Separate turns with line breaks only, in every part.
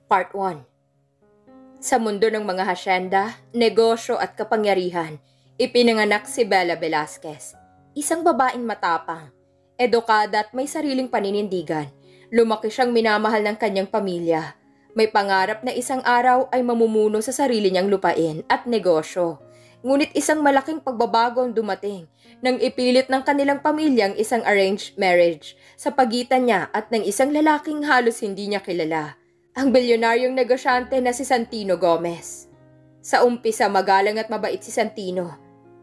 Part 1. Sa mundo ng mga hasyenda, negosyo at kapangyarihan, ipinanganak si Bella Velasquez. Isang babaeng matapang, edukada at may sariling paninindigan. Lumaki siyang minamahal ng kanyang pamilya. May pangarap na isang araw ay mamumuno sa sarili niyang lupain at negosyo. Ngunit isang malaking pagbabago ang dumating nang ipilit ng kanilang pamilyang isang arranged marriage sa pagitan niya at ng isang lalaking halos hindi niya kilala, ang bilyonaryong negosyante na si Santino Gomez. Sa umpisa magalang at mabait si Santino.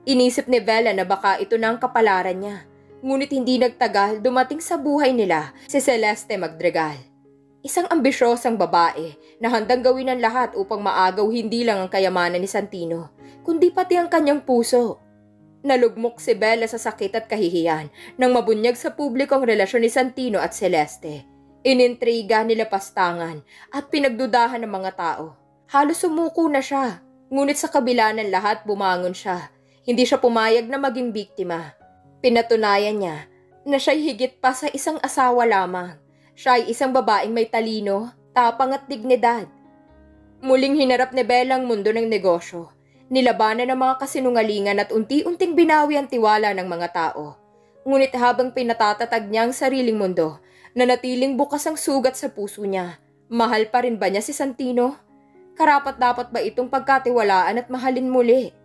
Inisip ni Bella na baka ito na ang kapalaran niya. Ngunit hindi nagtagal dumating sa buhay nila si Celeste Madrigal. Isang ambisyosang babae na handang gawin ang lahat upang maagaw hindi lang ang kayamanan ni Santino, kundi pati ang kanyang puso. Nalugmok si Bella sa sakit at kahihiyan nang mabunyag sa publiko ang relasyon ni Santino at Celeste. Inintriga, nilapastangan at pinagdudahan ng mga tao. Halos sumuko na siya, ngunit sa kabila ng lahat bumangon siya. Hindi siya pumayag na maging biktima. Pinatunayan niya na siya'y higit pa sa isang asawa lamang. Siya ay isang babaeng may talino, tapang at dignidad. Muling hinarap ni Bella ang mundo ng negosyo. Nilabanan ng mga kasinungalingan at unti-unting binawi ang tiwala ng mga tao. Ngunit habang pinatatatag niya ang sariling mundo, nanatiling bukas ang sugat sa puso niya. Mahal pa rin ba niya si Santino? Karapat-dapat ba itong pagkatiwalaan at mahalin muli?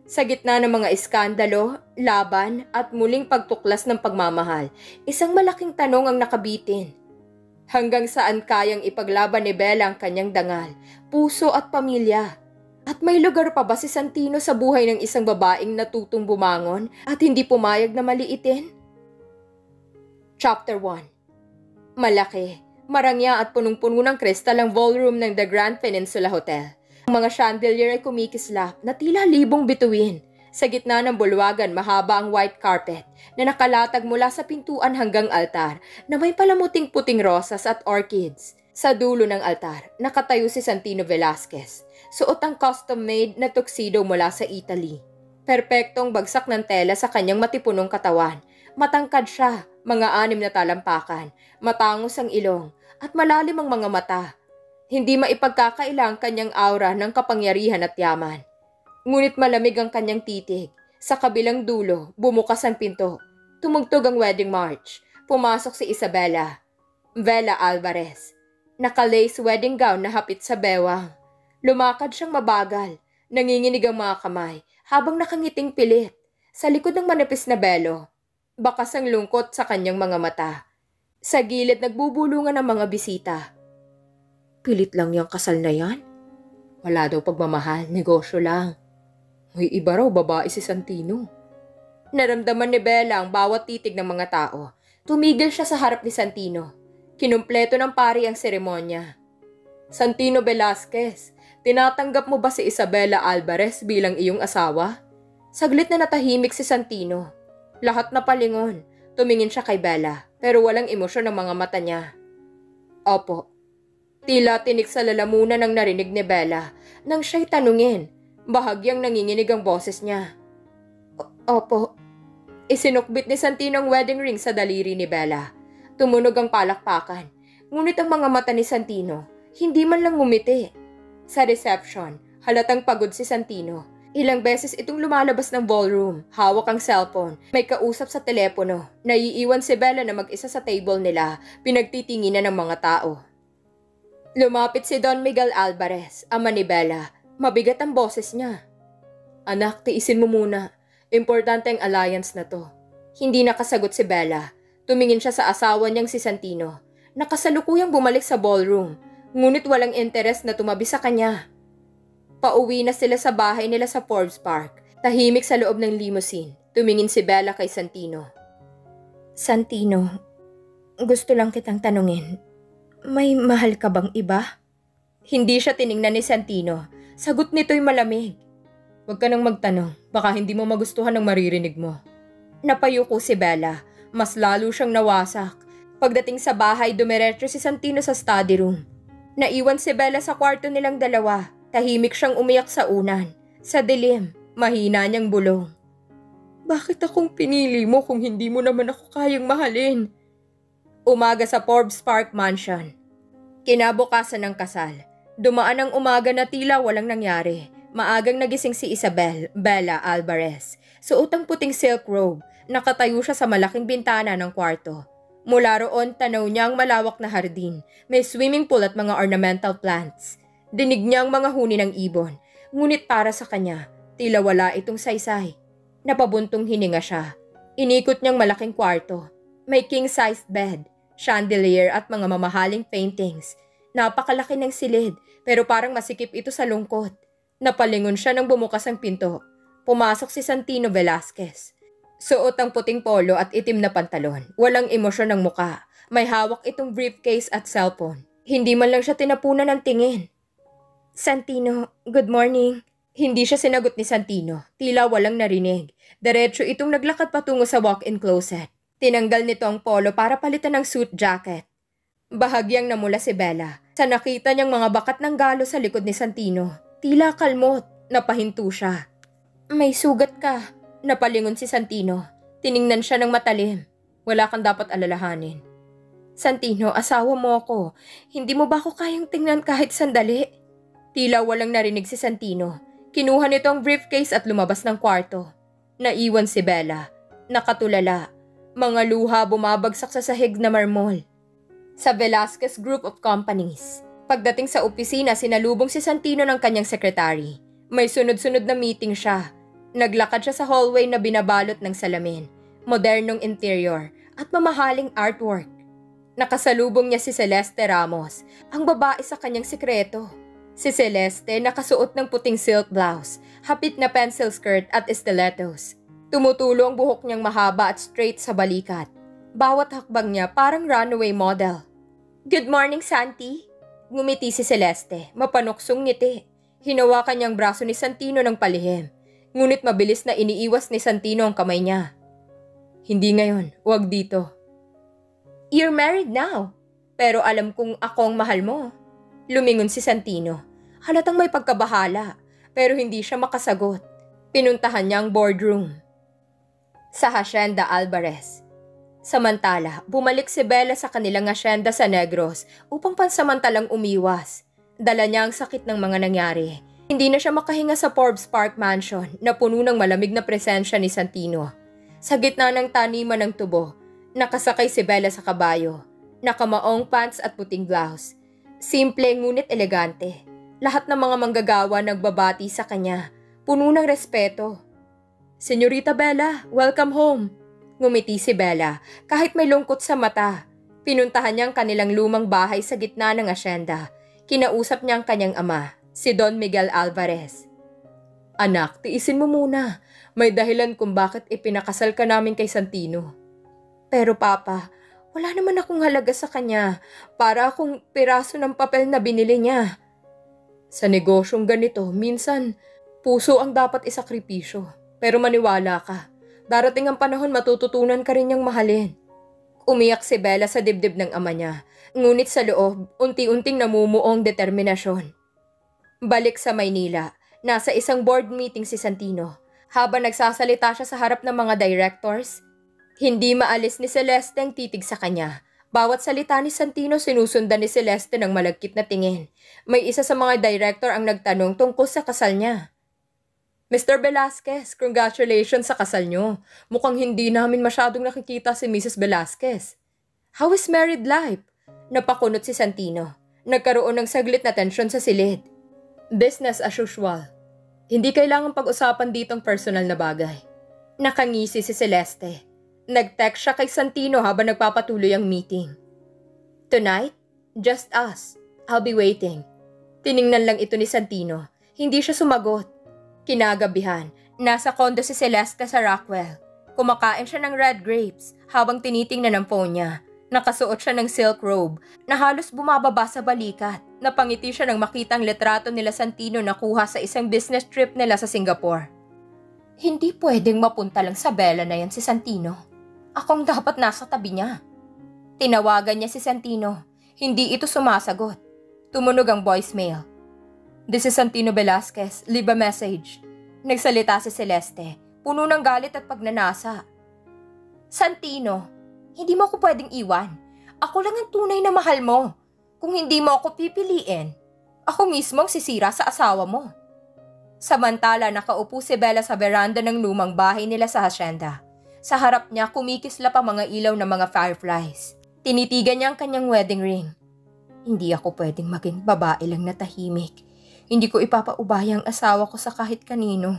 Sa gitna ng mga iskandalo, laban at muling pagtuklas ng pagmamahal, isang malaking tanong ang nakabitin. Hanggang saan kayang ipaglaban ni Bella ang kanyang dangal, puso at pamilya? At may lugar pa ba si Santino sa buhay ng isang babaeng natutong bumangon at hindi pumayag na maliitin? Chapter 1. Malaki, marangya at punong-puno ng kristal ang ballroom ng The Grand Peninsula Hotel. Ang mga chandelier ay kumikislap na tila libong bituin. Sa gitna ng bulwagan, mahaba ang white carpet na nakalatag mula sa pintuan hanggang altar na may palamuting puting rosas at orchids. Sa dulo ng altar, nakatayo si Santino Velasquez. Suot ang custom-made na tuxedo mula sa Italy. Perpektong bagsak ng tela sa kanyang matipunong katawan. Matangkad siya, mga 6 na talampakan, matangos ang ilong, at malalim ang mga mata. Hindi maipagkakaila ang kanyang aura ng kapangyarihan at yaman. Ngunit malamig ang kanyang titig. Sa kabilang dulo, bumukas ang pinto. Tumugtog ang wedding march. Pumasok si Isabela Alvarez. Naka-lace wedding gown na hapit sa bewang. Lumakad siyang mabagal. Nanginginig ang mga kamay habang nakangiting pilit. Sa likod ng manipis na belo, bakas ang lungkot sa kanyang mga mata. Sa gilid nagbubulungan ang mga bisita. Pilit lang yung kasal na yan. Wala daw pagmamahal, negosyo lang. May iba raw babae si Santino. Naramdaman ni Bella ang bawat titig ng mga tao. Tumigil siya sa harap ni Santino. Kinumpleto ng pari ang seremonya. Santino Velasquez, tinatanggap mo ba si Isabela Alvarez bilang iyong asawa? Saglit na natahimik si Santino. Lahat na palingon. Tumingin siya kay Bella, pero walang emosyon ng mga mata niya. Opo. Tila tinik sa lalamunan ang narinig ni Bella nang siya'y tanungin. Bahagyang nanginginig ang boses niya. Opo. Isinukbit ni Santino ang wedding ring sa daliri ni Bella. Tumunog ang palakpakan. Ngunit ang mga mata ni Santino, hindi man lang ngumiti. Sa reception, halatang pagod si Santino. Ilang beses itong lumalabas ng ballroom, hawak ang cellphone, may kausap sa telepono. Naiiwan si Bella na mag-isa sa table nila, pinagtitinginan ng mga tao. Lumapit si Don Miguel Alvarez, ama ni Bella. Mabigat ang boses niya. Anak, tiisin mo muna. Importante ang alliance na to. Hindi nakasagot si Bella. Tumingin siya sa asawa niyang si Santino. Nakasalukuyang bumalik sa ballroom, ngunit walang interes na tumabi sa kanya. Pauwi na sila sa bahay nila sa Forbes Park. Tahimik sa loob ng limousine. Tumingin si Bella kay Santino. Santino, gusto lang kitang tanungin. May mahal ka bang iba? Hindi siya tiningnan ni Santino. Sagot nito'y malamig. Huwag ka nang magtanong. Baka hindi mo magustuhan ang maririnig mo. Napayuko si Bella. Mas lalo siyang nawasak. Pagdating sa bahay, dumiretso si Santino sa study room. Naiwan si Bella sa kwarto nilang dalawa. Tahimik siyang umiyak sa unan. Sa dilim, mahina niyang bulong. Bakit akong pinili mo kung hindi mo naman ako kayang mahalin? Umaga sa Forbes Park Mansion. Kinabukasan ng kasal, dumaan ang umaga na tila walang nangyari. Maagang nagising si Bella Alvarez. Suot ang puting silk robe, nakatayo siya sa malaking bintana ng kwarto. Mula roon, tanaw niya ang malawak na hardin, may swimming pool at mga ornamental plants. Dinig niya ang mga huni ng ibon, ngunit para sa kanya, tila wala itong saysay. Napabuntong hininga siya. Inikot niyang malaking kwarto. May king-sized bed, chandelier at mga mamahaling paintings. Napakalaki ng silid, pero parang masikip ito sa lungkot. Napalingon siya nang bumukas ang pinto. Pumasok si Santino Velasquez. Suot ang puting polo at itim na pantalon. Walang emosyon ng muka. May hawak itong briefcase at cellphone. Hindi man lang siya tinapunan ng tingin. Santino, good morning. Hindi siya sinagot ni Santino. Tila walang narinig. Diretso itong naglakad patungo sa walk-in closet. Tinanggal nito ang polo para palitan ng suit jacket. Bahagyang namula si Bella sa nakita niyang mga bakat ng galo sa likod ni Santino. Tila kalmot, napahinto siya. May sugat ka, napalingon si Santino. Tiningnan siya ng matalim. Wala kang dapat alalahanin. Santino, asawa mo ako. Hindi mo ba ako kayang tingnan kahit sandali? Tila walang narinig si Santino. Kinuha nito ang briefcase at lumabas ng kwarto. Naiwan si Bella. Nakatulala. Mga luha bumabagsak sa sahig na marmol. Sa Velasquez Group of Companies. Pagdating sa opisina, sinalubong si Santino ng kanyang sekretary. May sunod-sunod na meeting siya. Naglakad siya sa hallway na binabalot ng salamin, modernong interior, at mamahaling artwork. Nakasalubong niya si Celeste Ramos, ang babae sa kanyang sikreto. Si Celeste nakasuot ng puting silk blouse, hapit na pencil skirt at stilettos. Tumutulo ang buhok niyang mahaba at straight sa balikat. Bawat hakbang niya parang runway model. Good morning, Santi. Ngumiti si Celeste, mapanuksong ngiti. Hinawakan niyang braso ni Santino ng palihim. Ngunit mabilis na iniiwas ni Santino ang kamay niya. Hindi ngayon, wag dito. You're married now. Pero alam kong ako ang mahal mo. Lumingon si Santino. Halatang may pagkabahala, pero hindi siya makasagot. Pinuntahan niya ang boardroom. Sa Hacienda Alvarez. Samantala, bumalik si Bella sa kanilang asyenda sa Negros upang pansamantalang umiwas. Dala niya ang sakit ng mga nangyari. Hindi na siya makahinga sa Forbes Park Mansion na puno ng malamig na presensya ni Santino. Sa gitna ng taniman ng tubo, nakasakay si Bella sa kabayo. Nakamaong pants at puting blouse. Simple ngunit elegante. Lahat ng mga manggagawa nagbabati sa kanya. Puno ng respeto. Senyorita Bella, welcome home. Ngumiti si Bella kahit may lungkot sa mata. Pinuntahan niya ang kanilang lumang bahay sa gitna ng asyenda. Kinausap niya ang kanyang ama, si Don Miguel Alvarez. Anak, tiisin mo muna. May dahilan kung bakit ipinakasal ka namin kay Santino. Pero Papa, wala naman akong halaga sa kanya. Para akong piraso ng papel na binili niya. Sa negosyong ganito, minsan puso ang dapat isakripisyo. Pero maniwala ka. Darating ang panahon matututunan ka rin niyang mahalin. Umiyak si Bella sa dibdib ng ama niya. Ngunit sa loob, unti-unting namumuong determinasyon. Balik sa Maynila, nasa isang board meeting si Santino. Habang nagsasalita siya sa harap ng mga directors, hindi maalis ni Celeste ang titig sa kanya. Bawat salita ni Santino sinusundan ni Celeste ng malagkit na tingin. May isa sa mga director ang nagtanong tungkol sa kasal niya. Mr. Velasquez, congratulations sa kasal niyo. Mukhang hindi namin masyadong nakikita si Mrs. Velasquez. How is married life? Napakunot si Santino. Nagkaroon ng saglit na tensyon sa silid. Business as usual. Hindi kailangang pag-usapan ditong personal na bagay. Nakangisi si Celeste. Nag-text siya kay Santino habang nagpapatuloy ang meeting. Tonight, just us. I'll be waiting. Tiningnan lang ito ni Santino. Hindi siya sumagot. Kinagabihan, nasa kondo si Celeste sa Rockwell. Kumakain siya ng red grapes habang tinitingnan ang phone niya. Nakasuot siya ng silk robe na halos bumababa sa balikat. Napangiti siya nang makita ang litrato nila Santino na kuha sa isang business trip nila sa Singapore. Hindi pwedeng mapunta lang sa Bella na yan si Santino. Akong dapat nasa tabi niya. Tinawagan niya si Santino. Hindi ito sumasagot. Tumunog ang voicemail. This is Santino Velasquez. Leave a message. Nagsalita si Celeste, puno ng galit at pagnanasa. Santino, hindi mo ako pwedeng iwan. Ako lang ang tunay na mahal mo. Kung hindi mo ako pipiliin, ako mismo ang sisira sa asawa mo. Samantala, nakaupo si Bella sa veranda ng lumang bahay nila sa hasyenda. Sa harap niya, kumikislap ang mga ilaw ng mga fireflies. Tinitigan niya ang kanyang wedding ring. Hindi ako pwedeng maging babae lang na tahimik. Hindi ko ipapaubaya ang asawa ko sa kahit kanino.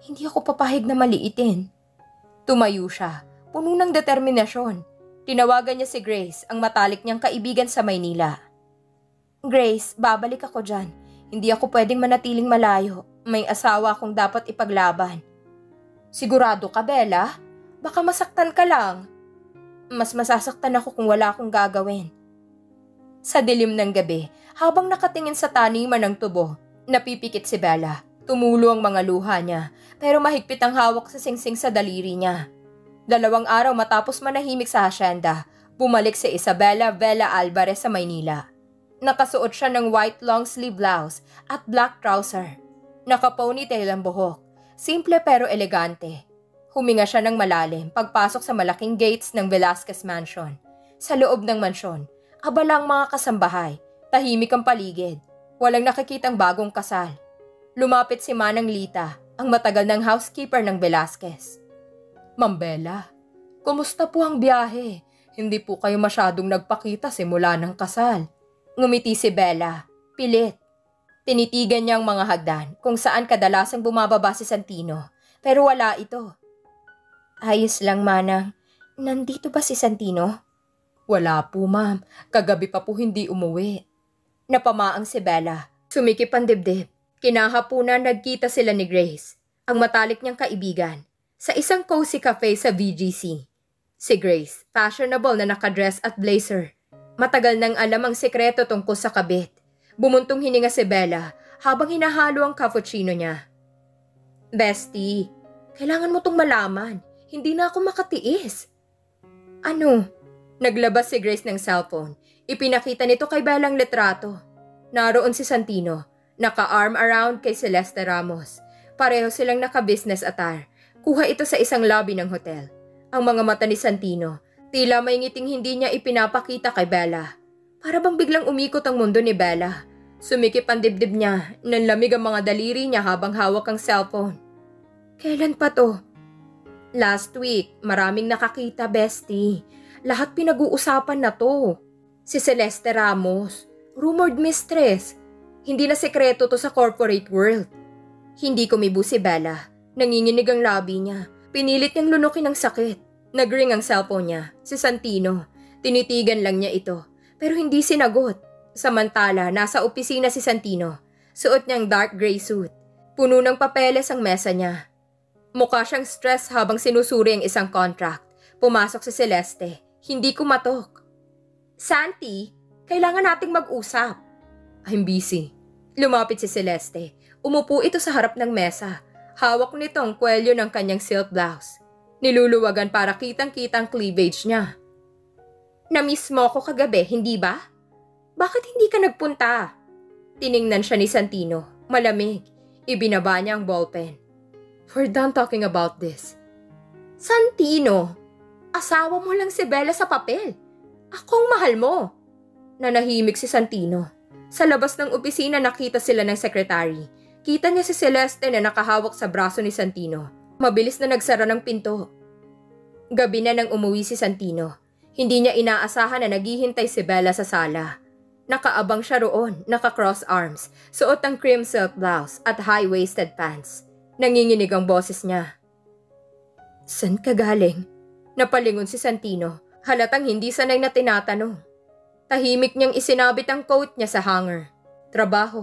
Hindi ako papahig na maliitin. Tumayo siya, puno ng determinasyon. Tinawagan niya si Grace, ang matalik niyang kaibigan sa Maynila. Grace, babalik ako dyan. Hindi ako pwedeng manatiling malayo. May asawa akong dapat ipaglaban. Sigurado ka, Bella? Baka masaktan ka lang. Mas masasaktan ako kung wala akong gagawin. Sa dilim ng gabi, habang nakatingin sa taniman ng tubo, napipikit si Bella. Tumulo ang mga luha niya, pero mahigpit ang hawak sa singsing sa daliri niya. 2 araw matapos manahimik sa hasyenda, bumalik si Isabella Vela Alvarez sa Maynila. Nakasuot siya ng white long sleeve blouse at black trouser. Naka-ponytail ang buhok, simple pero elegante. Huminga siya ng malalim pagpasok sa malaking gates ng Velasquez Mansion. Sa loob ng mansyon, abala ang mga kasambahay, tahimik ang paligid. Walang nakikitang bagong kasal. Lumapit si Manang Lita, ang matagal ng housekeeper ng Velasquez. Ma'am Bella, kumusta po ang biyahe? Hindi po kayo masyadong nagpakita simula ng kasal. Ngumiti si Bella, pilit. Tinitigan niya ang mga hagdan kung saan kadalasang bumababa si Santino, pero wala ito. Ayos lang, Manang. Nandito ba si Santino? Wala po, ma'am. Kagabi pa po hindi umuwi. Napamaang si Bella. Sumikip ang dibdib. Kinahapunan nagkita sila ni Grace, ang matalik niyang kaibigan, sa isang cozy cafe sa VGC. Si Grace, fashionable na nakadress at blazer. Matagal nang alam ang sekreto tungkol sa kabit. Bumuntong hininga si Bella habang hinahalo ang cappuccino niya. Bestie, kailangan mo tong malaman. Hindi na ako makatiis. Ano? Naglabas si Grace ng cellphone. Ipinakita nito kay Bella ang litrato. Naroon si Santino, naka-arm around kay Celeste Ramos. Pareho silang naka-business attire. Kuha ito sa isang lobby ng hotel. Ang mga mata ni Santino, tila may ngiting hindi niya ipinapakita kay Bella. Para bang biglang umikot ang mundo ni Bella. Sumikip ang dibdib niya, nanlamig ang mga daliri niya habang hawak ang cellphone. Kailan pa to? Last week, maraming nakakita, bestie. Lahat pinag-uusapan na to. Si Celeste Ramos, rumored mistress. Hindi na sekreto to sa corporate world. Hindi kumibo si Bella. Nanginginig ang labi niya. Pinilit niyang lunukin ng sakit. Nag-ring ang cellphone niya, si Santino. Tinitigan lang niya ito. Pero hindi sinagot. Samantala, nasa opisina si Santino. Suot niyang dark gray suit. Puno ng papeles ang mesa niya. Mukha siyang stress habang sinusuri ang isang contract. Pumasok si Celeste. Hindi kumatok. Santi, kailangan nating mag-usap. I'm busy. Lumapit si Celeste. Umupo ito sa harap ng mesa. Hawak nito ang kwelyo ng kanyang silk blouse. Niluluwagan para kitang-kitang cleavage niya. Na-miss mo ko kagabi, hindi ba? Bakit hindi ka nagpunta? Tiningnan siya ni Santino, malamig. Ibinaba niya ang ballpen. We're done talking about this. Santino, asawa mo lang si Bella sa papel. Ako ang mahal mo. Nanahimik si Santino. Sa labas ng opisina nakita sila ng sekretary. Kita niya si Celeste na nakahawak sa braso ni Santino. Mabilis na nagsara ng pinto. Gabi na nang umuwi si Santino. Hindi niya inaasahan na naghihintay si Bella sa sala. Nakaabang siya roon, naka-cross arms, suot ang cream silk blouse at high-waisted pants. Nanginginig ang boses niya. San ka galing? Napalingon si Santino, halatang hindi sanay na tinatanong. Tahimik niyang isinabit ang coat niya sa hanger. Trabaho.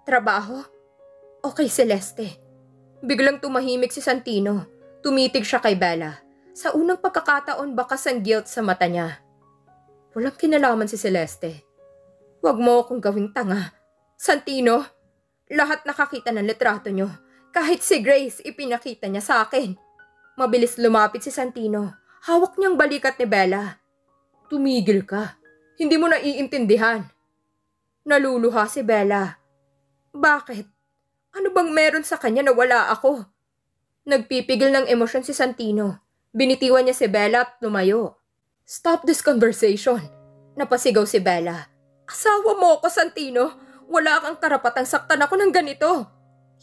Trabaho? Okay, Celeste. Biglang tumahimik si Santino. Tumitig siya kay Bella. Sa unang pagkakataon, bakas ang guilt sa mata niya. Walang kinalaman si Celeste. Huwag mo akong gawing tanga. Santino, lahat nakakita ng litrato niyo. Kahit si Grace, ipinakita niya sa akin. Mabilis lumapit si Santino. Hawak niyang balikat ni Bella. Tumigil ka. Hindi mo naiintindihan. Naluluha si Bella. Bakit? Ano bang meron sa kanya na wala ako? Nagpipigil ng emosyon si Santino. Binitiwan niya si Bella at lumayo. Stop this conversation. Napasigaw si Bella. Asawa mo ko, Santino. Wala kang karapatang saktan ako ng ganito.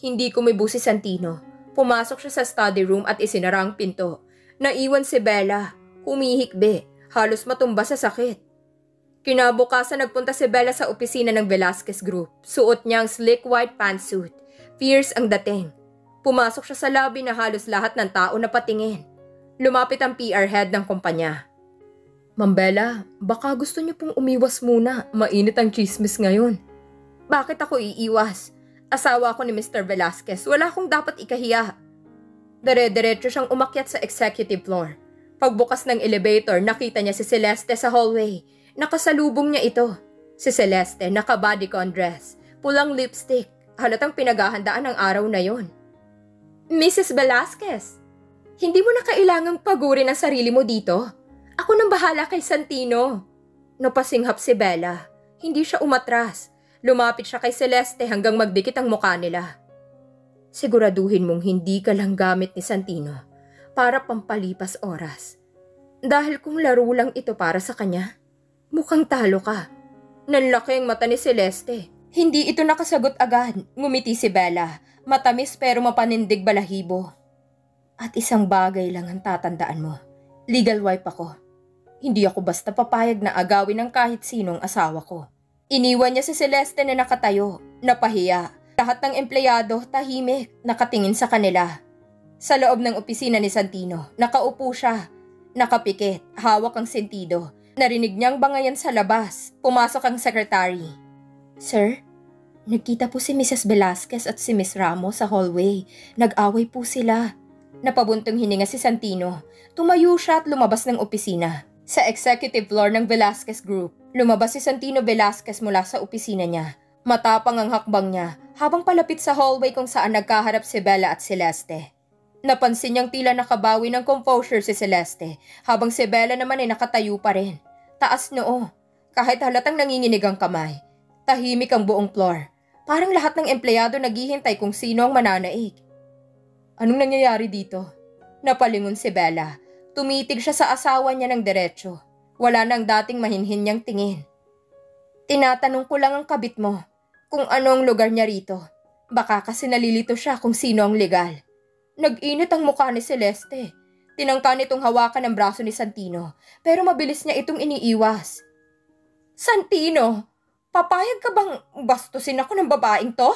Hindi kumibo si Santino. Pumasok siya sa study room at isinara ang pinto. Naiwan si Bella. Humihikbi. Halos matumba sa sakit. Kinabukasan nagpunta si Bella sa opisina ng Velasquez Group. Suot niya ang slick white pantsuit. Fierce ang dating. Pumasok siya sa lobby na halos lahat ng tao na patingin. Lumapit ang PR head ng kumpanya. Ma'am Bella, baka gusto niyo pong umiwas muna. Mainit ang chismis ngayon. Bakit ako iiwas? Asawa ko ni Mr. Velasquez. Wala akong dapat ikahiya. Dire-diretso siyang umakyat sa executive floor. Pagbukas ng elevator, nakita niya si Celeste sa hallway. Nakasalubong niya ito. Si Celeste, naka-bodycon dress, pulang lipstick. Halatang pinaghahandaan ng araw na yon. Mrs. Velasquez, hindi mo na kailangang pagurin ang sarili mo dito. Ako nang bahala kay Santino. Napasinghap si Bella. Hindi siya umatras. Lumapit siya kay Celeste hanggang magdikit ang mukha nila. Siguraduhin mong hindi ka lang gamit ni Santino para pampalipas oras. Dahil kung laro lang ito para sa kanya, mukhang talo ka. Nanlaki ang mata ni Celeste. Hindi ito nakasagot agad. Ngumiti si Bella. Matamis pero mapanindig balahibo. At isang bagay lang ang tatandaan mo. Legal wife ako. Hindi ako basta papayag na agawin ng kahit sinong asawa ko. Iniwan niya si Celeste na nakatayo, napahiya. Lahat ng empleyado tahimik, nakatingin sa kanila. Sa loob ng opisina ni Santino, nakaupo siya. Nakapikit, hawak ang sentido. Narinig niyang bangayan sa labas. Pumasok ang secretary. Sir, nagkita po si Mrs. Velasquez at si Miss Ramos sa hallway. Nag-away po sila. Napabuntong hininga si Santino. Tumayo siya at lumabas ng opisina. Sa executive floor ng Velasquez Group, lumabas si Santino Velasquez mula sa opisina niya. Matapang ang hakbang niya habang palapit sa hallway kung saan nagkaharap si Bella at Celeste. Napansin niyang tila nakabawi ng composure si Celeste habang si Bella naman ay nakatayo pa rin. Taas noo, kahit halatang nanginginig ang kamay. Tahimik ang buong floor. Parang lahat ng empleyado naghihintay kung sino ang mananaig. Anong nangyayari dito? Napalingon si Bella. Tumitig siya sa asawa niya ng diretsyo. Wala nang dating mahinhin niyang tingin. Tinatanong ko lang ang kabit mo kung ano ang lugar niya rito. Baka kasi nalilito siya kung sino ang legal. Nag-init ang mukha ni Celeste. Tinangka nitong hawakan ang braso ni Santino pero mabilis niya itong iniiwas. Santino, papayag ka bang bastusin ako ng babaeng to?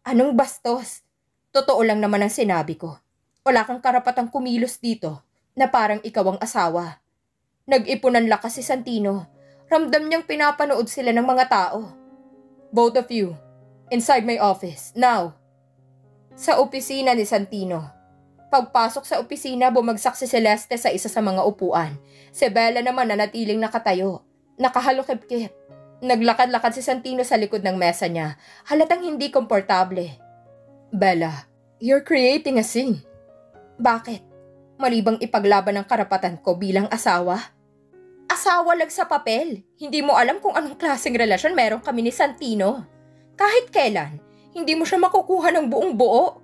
Anong bastos? Totoo lang naman ang sinabi ko. Wala kang karapatang kumilos dito na parang ikaw ang asawa. Nag-ipunan lakas si Santino. Ramdam niyang pinapanood sila ng mga tao. Both of you, inside my office, now. Sa opisina ni Santino. Pagpasok sa opisina, bumagsak si Celeste sa isa sa mga upuan. Si Bella naman nanatiling nakatayo. Nakahalukip-kip. Naglakad-lakad si Santino sa likod ng mesa niya. Halatang hindi komportable. Bella, you're creating a scene. Bakit? Malibang ipaglaban ang karapatan ko bilang asawa? Asawa lang sa papel. Hindi mo alam kung anong klaseng relasyon meron kami ni Santino. Kahit kailan, hindi mo siya makukuha ng buong buo.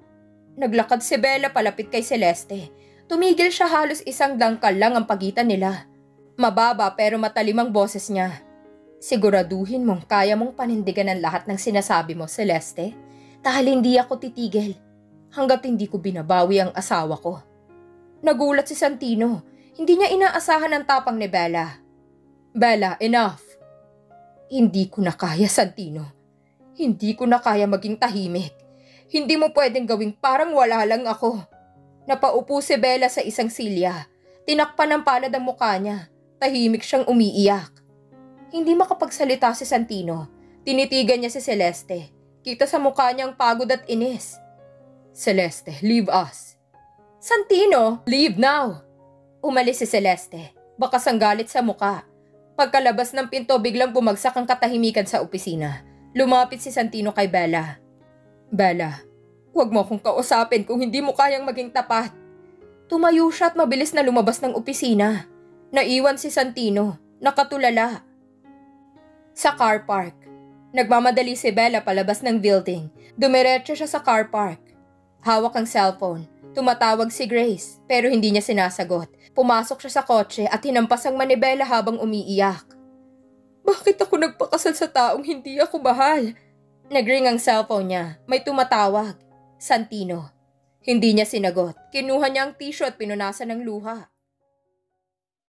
Naglakad si Bella palapit kay Celeste. Tumigil siya halos isang dangkal lang ang pagitan nila. Mababa pero matalim ang boses niya. Siguraduhin mong kaya mong panindigan ang lahat ng sinasabi mo, Celeste. Dahil hindi ako titigil hanggat hindi ko binabawi ang asawa ko. Nagulat si Santino. Hindi niya inaasahan ang tapang ni Bella. Bella, enough. Hindi ko na kaya, Santino. Hindi ko na kaya maging tahimik. Hindi mo pwedeng gawing parang wala lang ako. Napaupo si Bella sa isang silya. Tinakpan ng palad ang mukha niya. Tahimik siyang umiiyak. Hindi makapagsalita si Santino. Tinitigan niya si Celeste. Kita sa mukha niyang pagod at inis. Celeste, leave us. Santino, leave now! Umalis si Celeste, bakas ang galit sa muka. Pagkalabas ng pinto, biglang bumagsak ang katahimikan sa opisina. Lumapit si Santino kay Bella. Bella, huwag mo akong kausapin kung hindi mo kayang maging tapat. Tumayo siya at mabilis na lumabas ng opisina. Naiwan si Santino, nakatulala. Sa car park, nagmamadali si Bella palabas ng building. Dumiretso siya sa car park. Hawak ang cellphone. Tumatawag si Grace, pero hindi niya sinasagot. Pumasok siya sa kotse at hinampas ang manibela habang umiiyak. Bakit ako nagpakasal sa taong hindi ako mahal? Nagring ang cellphone niya. May tumatawag. Santino. Hindi niya sinagot. Kinuha niya ang tissue at pinunasan ng luha.